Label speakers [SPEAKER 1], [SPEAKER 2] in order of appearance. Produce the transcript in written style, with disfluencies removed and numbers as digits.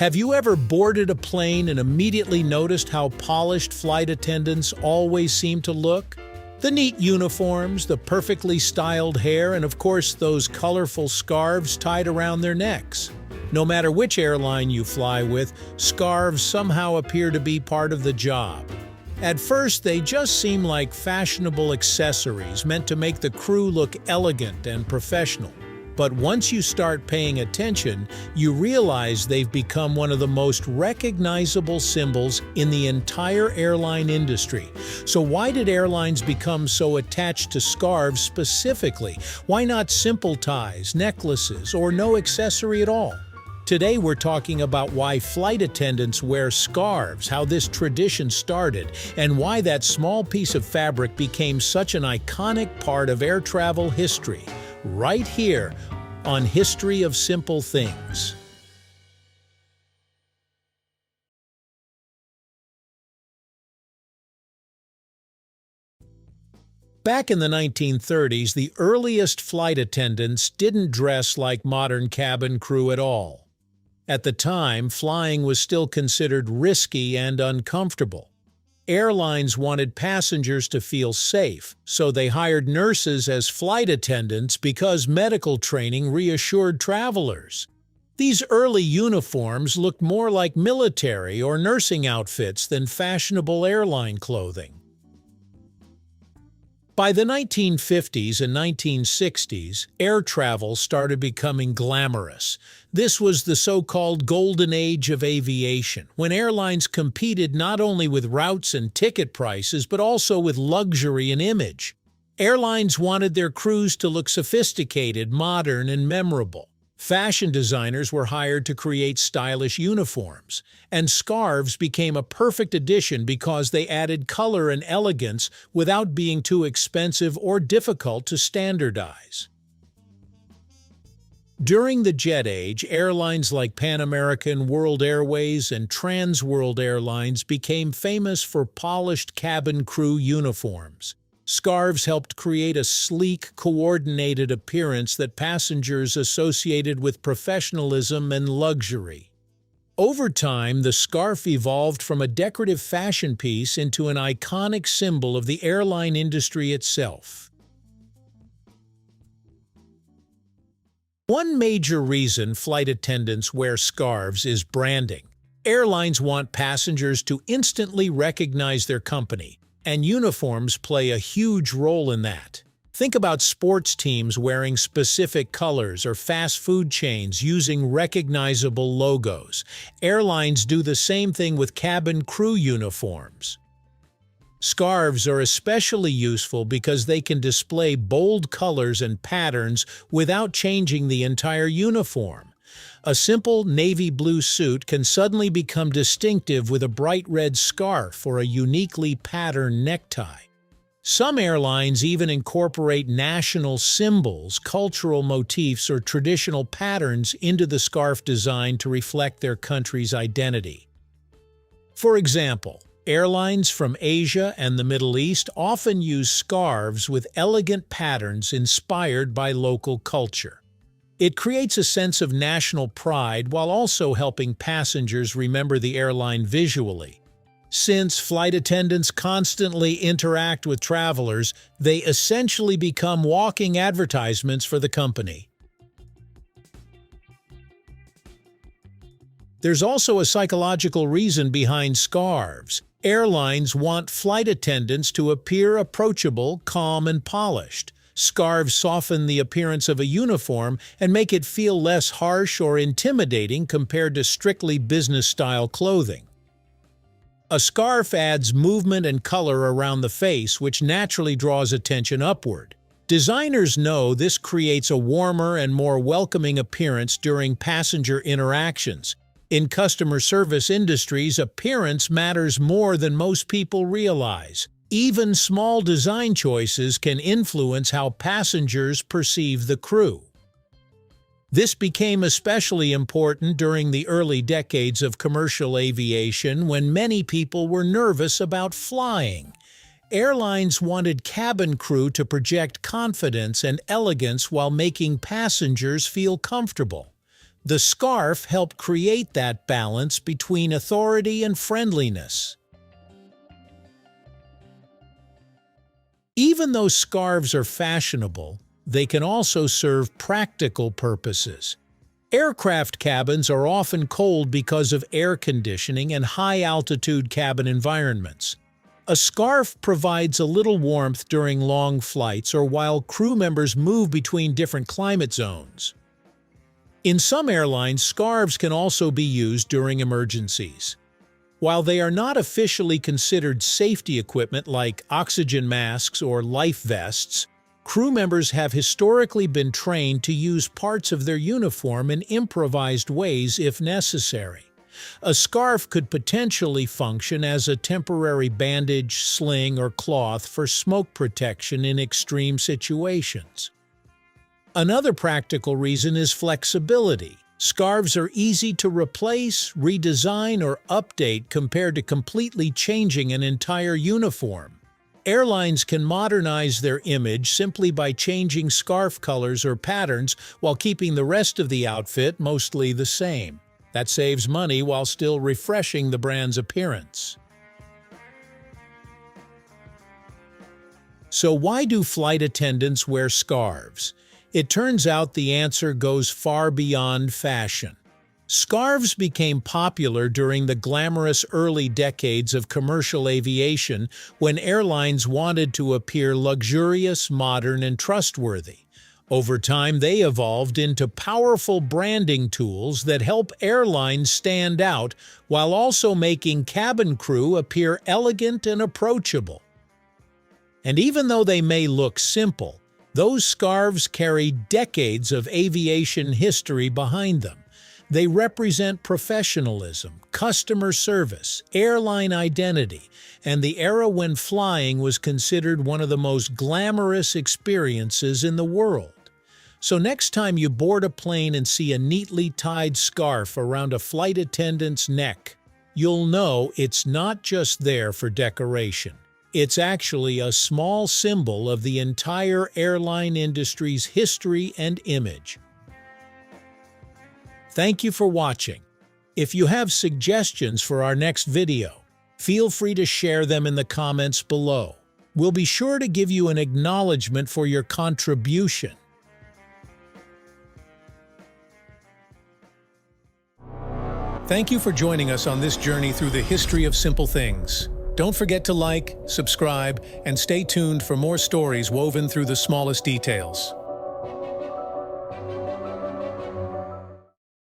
[SPEAKER 1] Have you ever boarded a plane and immediately noticed how polished flight attendants always seem to look? The neat uniforms, the perfectly styled hair, and of course those colorful scarves tied around their necks. No matter which airline you fly with, scarves somehow appear to be part of the job. At first, they just seem like fashionable accessories meant to make the crew look elegant and professional. But once you start paying attention, you realize they've become one of the most recognizable symbols in the entire airline industry. So why did airlines become so attached to scarves specifically? Why not simple ties, necklaces, or no accessory at all? Today we're talking about why flight attendants wear scarves, how this tradition started, and why that small piece of fabric became such an iconic part of air travel history. Right here on History of Simple Things. Back in the 1930s, the earliest flight attendants didn't dress like modern cabin crew at all. At the time, flying was still considered risky and uncomfortable. Airlines wanted passengers to feel safe, so they hired nurses as flight attendants because medical training reassured travelers. These early uniforms looked more like military or nursing outfits than fashionable airline clothing. By the 1950s and 1960s, air travel started becoming glamorous. This was the so-called Golden Age of Aviation, when airlines competed not only with routes and ticket prices, but also with luxury and image. Airlines wanted their crews to look sophisticated, modern, and memorable. Fashion designers were hired to create stylish uniforms, and scarves became a perfect addition because they added color and elegance without being too expensive or difficult to standardize. During the jet age, airlines like Pan American, World Airways, and Trans World Airlines became famous for polished cabin crew uniforms. Scarves helped create a sleek, coordinated appearance that passengers associated with professionalism and luxury. Over time, the scarf evolved from a decorative fashion piece into an iconic symbol of the airline industry itself. One major reason flight attendants wear scarves is branding. Airlines want passengers to instantly recognize their company, and uniforms play a huge role in that. Think about sports teams wearing specific colors or fast food chains using recognizable logos. Airlines do the same thing with cabin crew uniforms. Scarves are especially useful because they can display bold colors and patterns without changing the entire uniform. A simple navy blue suit can suddenly become distinctive with a bright red scarf or a uniquely patterned necktie. Some airlines even incorporate national symbols, cultural motifs, or traditional patterns into the scarf design to reflect their country's identity. For example, airlines from Asia and the Middle East often use scarves with elegant patterns inspired by local culture. It creates a sense of national pride while also helping passengers remember the airline visually. Since flight attendants constantly interact with travelers, they essentially become walking advertisements for the company. There's also a psychological reason behind scarves. Airlines want flight attendants to appear approachable, calm, and polished. Scarves soften the appearance of a uniform and make it feel less harsh or intimidating compared to strictly business-style clothing. A scarf adds movement and color around the face, which naturally draws attention upward. Designers know this creates a warmer and more welcoming appearance during passenger interactions. In customer service industries, appearance matters more than most people realize. Even small design choices can influence how passengers perceive the crew. This became especially important during the early decades of commercial aviation when many people were nervous about flying. Airlines wanted cabin crew to project confidence and elegance while making passengers feel comfortable. The scarf helped create that balance between authority and friendliness. Even though scarves are fashionable, they can also serve practical purposes. Aircraft cabins are often cold because of air conditioning and high-altitude cabin environments. A scarf provides a little warmth during long flights or while crew members move between different climate zones. In some airlines, scarves can also be used during emergencies. While they are not officially considered safety equipment like oxygen masks or life vests, crew members have historically been trained to use parts of their uniform in improvised ways if necessary. A scarf could potentially function as a temporary bandage, sling, or cloth for smoke protection in extreme situations. Another practical reason is flexibility. Scarves are easy to replace, redesign, or update compared to completely changing an entire uniform. Airlines can modernize their image simply by changing scarf colors or patterns while keeping the rest of the outfit mostly the same. That saves money while still refreshing the brand's appearance. So why do flight attendants wear scarves? It turns out the answer goes far beyond fashion. Scarves became popular during the glamorous early decades of commercial aviation when airlines wanted to appear luxurious, modern, and trustworthy. Over time, they evolved into powerful branding tools that help airlines stand out while also making cabin crew appear elegant and approachable. And even though they may look simple, those scarves carry decades of aviation history behind them. They represent professionalism, customer service, airline identity, and the era when flying was considered one of the most glamorous experiences in the world. So next time you board a plane and see a neatly tied scarf around a flight attendant's neck, you'll know it's not just there for decoration. It's actually a small symbol of the entire airline industry's history and image. Thank you for watching. If you have suggestions for our next video, feel free to share them in the comments below. We'll be sure to give you an acknowledgement for your contribution. Thank you for joining us on this journey through the history of simple things. Don't forget to like, subscribe, and stay tuned for more stories woven through the smallest details.